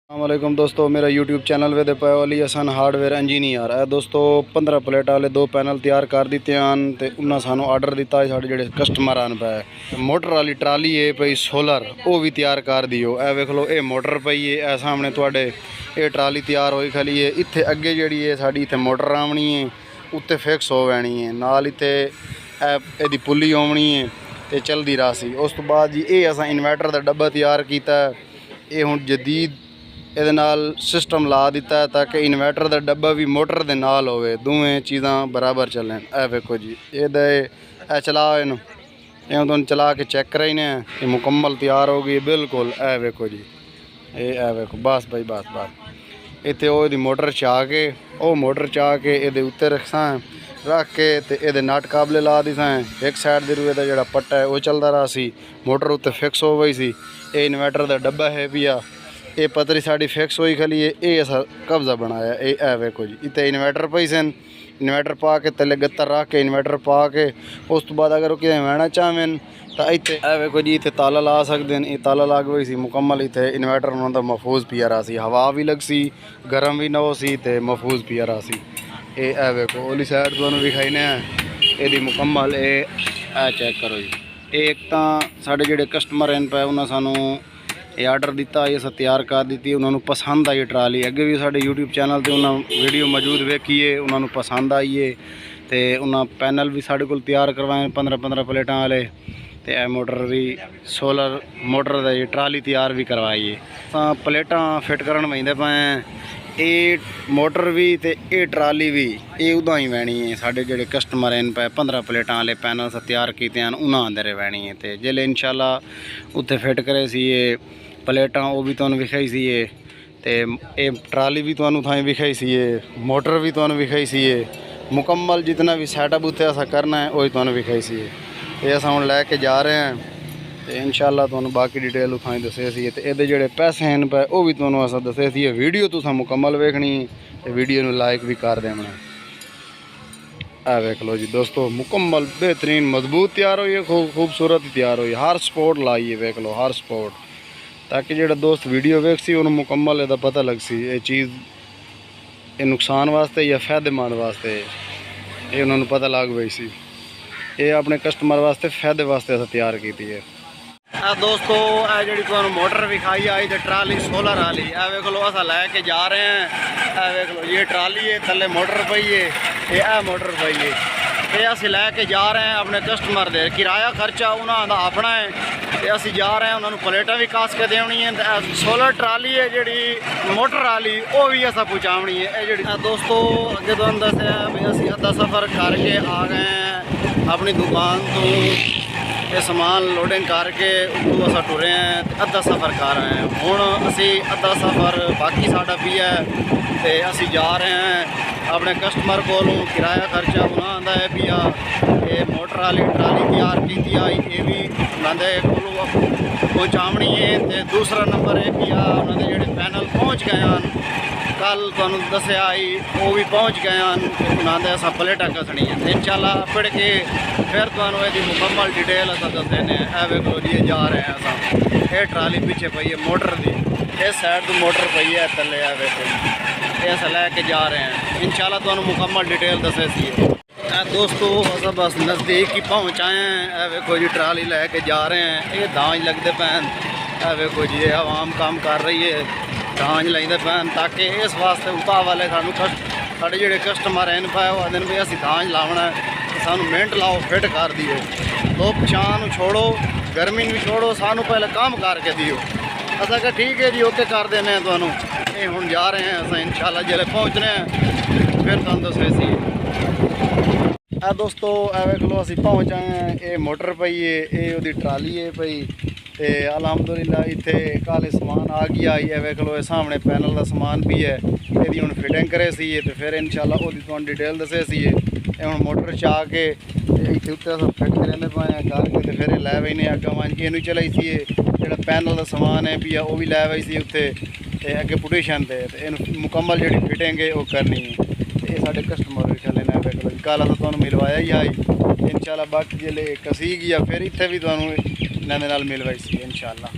अस्सलामुअलैकुम दोस्तों, मेरा यूट्यूब चैनल वे पे अली हसन हार्डवेयर इंजीनियर है। दोस्तों 15 प्लेट वाले 2 पैनल तैयार कर दिते हैं तो उन्होंने सानू आर्डर दिता है। साढ़े जोड़े कस्टमर आन पे मोटर वाली ट्राली है पई सोलर, वो भी तैयार कर दियो। ए वेख लो, ये मोटर पई है, ए सामने थोड़े ये ट्राली तैयार होई खली है। इत्थे अगे जी है साड़ी इत्थे मोटर आवनी है, उत्ते फिक्स हो वैनी है, नाल इत्थे एदी पुली आनी है तो चलती रही। उस तो बाद जी ये असा इन्वर्टर का डब्बा तैयार किया। ये हुण जदीद ਇਹਦੇ ਨਾਲ सिस्टम ला दिता है ताकि इन्वर्टर का डब्बा भी मोटर के नाल होवे, दोवें चीज़ां बराबर चलन। ए वेखो जी, ये चला इन तुम चला के चेक कराई ने, ये मुकम्मल तैयार हो गई बिल्कुल। ए वेखो जी, ये वेखो, बस भाई बस इत्थे वो मोटर चा के मोटर चा के ये उत्ते रखसा रख के तो ये नट काबले ला दी सा। एक साइड दे रूए का जो पट्टा है वो चलता रहा सी, मोटर उत्ते फिक्स हो गई सी। ये इन्वर्टर का डब्बा है पिया, ये पतरी साड़ी फिक्स हुई खली है। ये असा कब्जा बनाया। ये वेखो जी, इतने इन्वर्टर पई सन, इन्वर्टर पा के तले गत्तर रख के इन्वर्टर पा के उस तो बाद अगर कि वहना चाहें तो इतने वेखो जी, इतने ताला ला सकते हैं। ये ताला लग गई सी मुकम्मल। इतने इन्वर्टर उन्होंने महफूज पिया रहा सी, हवा भी लग सी, गर्म भी ना हो सी तो महफूज पिया रहा सी। ये वेखो ओली साइड तुहानू विखाईने ये मुकम्मल। ये चेक करो जी, एक तो साढ़े जोड़े कस्टमर हैं पे उन्होंने सानू ये आर्डर दिता, ये सब तैयार कर दी। उन्होंने पसंद आई ट्राली, अगे भी साढ़े यूट्यूब चैनल पर उन्होंने वीडियो मौजूद वेखी है, उन्होंने पसंद आई है। तो उन्होंने पैनल भी साढ़े को तैयार करवाए 15-15 प्लेटा वाले। तो यह मोटर भी सोलर मोटर का ये ट्राली तैयार भी करवाई है। प्लेटा फिट करन वहींदे पे ये मोटर भी तो ये ट्राली भी ये उदा ही वैनी है। साढ़े जोड़े कस्टमर हैं पे 15 प्लेटा वाले पैनल से तैयार किए हैं, उन्होंने अंदर वैनी है। तो जिले इंशाल्लाह उत्थे फिट करे सी ये प्लेटा, वो भी तुहानू विखाई सी। तो ये ट्राली भी तुहानू थाई विखाई सी, मोटर भी तुहानू विखाई सी। मुकम्मल जितना भी सैटअप उत्थे असा करना है वही तुहानू विखाई सी। ये अस हुण लैके जा रहे हैं तो इंशाल्लाह तुहानू बाकी डिटेल उत्थां दसे सी। तो ये जोड़े पैसे हैं पे वो भी तुहानू असा दसे सी। वीडियो तुसां मुकम्मल वेखनी तो वीडियो नू लाइक भी कर देना। आ वेख लो जी दोस्तों, मुकम्मल बेहतरीन मजबूत तैयार हुई है, खूबसूरत तैयार हुई। हर स्पोर्ट लाई है, वेख लो हर स्पोर्ट, ताकि जो दोस्त वीडियो वेख सी उन्होंने मुकम्मल यदा पता लग सी ये चीज़ ये नुकसान वास्ते या फ़ायदेमंद वास्ते ये उन्होंने पता लग गई सी। ये अपने कस्टमर वास्ते फ़ायदे वास्ते अस तैयार की है। दोस्तों ये जी तुहानू मोटर विखाई आई तो ट्राली सोलर वाली, वेख लो अस लैके जा रहे हैं। वेख लो ये ट्राली है, थले मोटर पई है, ये मोटर पई है। ये अस लैके जा रहे हैं अपने कस्टमर दे, किराया खर्चा उन्होंने अपना है। तो असी जा रहे हैं, उन्होंने प्लेटा भी कस के देनी है। सोलर ट्राली है जी मोटर वाली, वो भी असा पहुँचावनी है। ये जी दोस्तों अगे तो दसिया भी असी अद्धा सफ़र करके आ गए हैं अपनी दुकान तो। ये समान लोडिंग करके उतो असा टुरे हैं, अद्धा सफ़र कर रहे हैं। हुण असी अद्धा सफ़र बाकी साडा भी है तो असी जा रहे हैं अपने कस्टमर को। किराया खर्चा उन्होंने है पिया। ये मोटर वाली ट्राली तैयार की आई, ये भी उन्होंने को पहुँचावनी है। तो दूसरा नंबर है पिया उन्होंने जोड़े पैनल पहुँच गए हैं, कल तुहानू दसिया आई वो भी पहुँच गए हैं। उन्होंने असा प्लेटा कसनी है। इंशाल्लाह पढ़ के फिर तुहानू ये मुकम्मल डिटेल असा दस देने। वेखो जी जा रहे हैं असा, ये ट्राली पीछे पई है मोटर की, इस साइड तो मोटर पई है थले। वेखो ये अस लैके जा रहे हैं, इंशाल्लाह तुहानू मुकम्मल डिटेल दसे सी। दोस्तों अस बस नज़दीक ही पहुँच आए हैं। वेखो जी ट्राली लैके जा रहे हैं, ये दांज लगते पैन। वेखो जी ये आवाम काम कर रही है, दांज लेंदे पैन ताकि इस वास्ते उता वाले सानू साढ़े जोड़े कस्टमर हैं पाए वो आदि भी असी दांज लावना है, सानू मिनट लाओ फिट कर दियो। लोग चाह छोड़ो, गर्मी भी छोड़ो, सानू पहले काम करके दियो। असा कहा ठीक है जी ओके कर देने तुहानू। ये हुण जा रहे हैं अस इंशाल्लाह जिले पहुँचने हैं फिर तुहानू दसे सी। दोस्तों वेख लो असी पहुँच आए हैं, ये मोटर पई है, ये वो ट्राली है पई। तो अलहमदुलिल्लाह इत्थे काले समान आ गया। ये वेख लो ये सामने पैनल का समान भी है, यदि हुण फिटिंग करे सी तो फिर इंशाल्लाह वो तुहानू डिटेल दसे सी। हुण मोटर चा के इत्थे उत्ते अस फिट करेंदे पाए करके तो फिर लै वही अग्गे वन के इनू चलाई सी। जो पैनल का समान है पिया वो भी लै वही सी उत्थे अगे पुटिशन ते मुकम्मल जी फिटिंग है वो करनी है। ये साढ़े कस्टमर भी चले ने वेख लो कल अस तुहानू मिलवाया ही आई। इंशाल्लाह बाकी जिले कसी गया फिर इत्थे भी तुहानू इन्हां दे नाल मिलवाई सी इंशाल्लाह।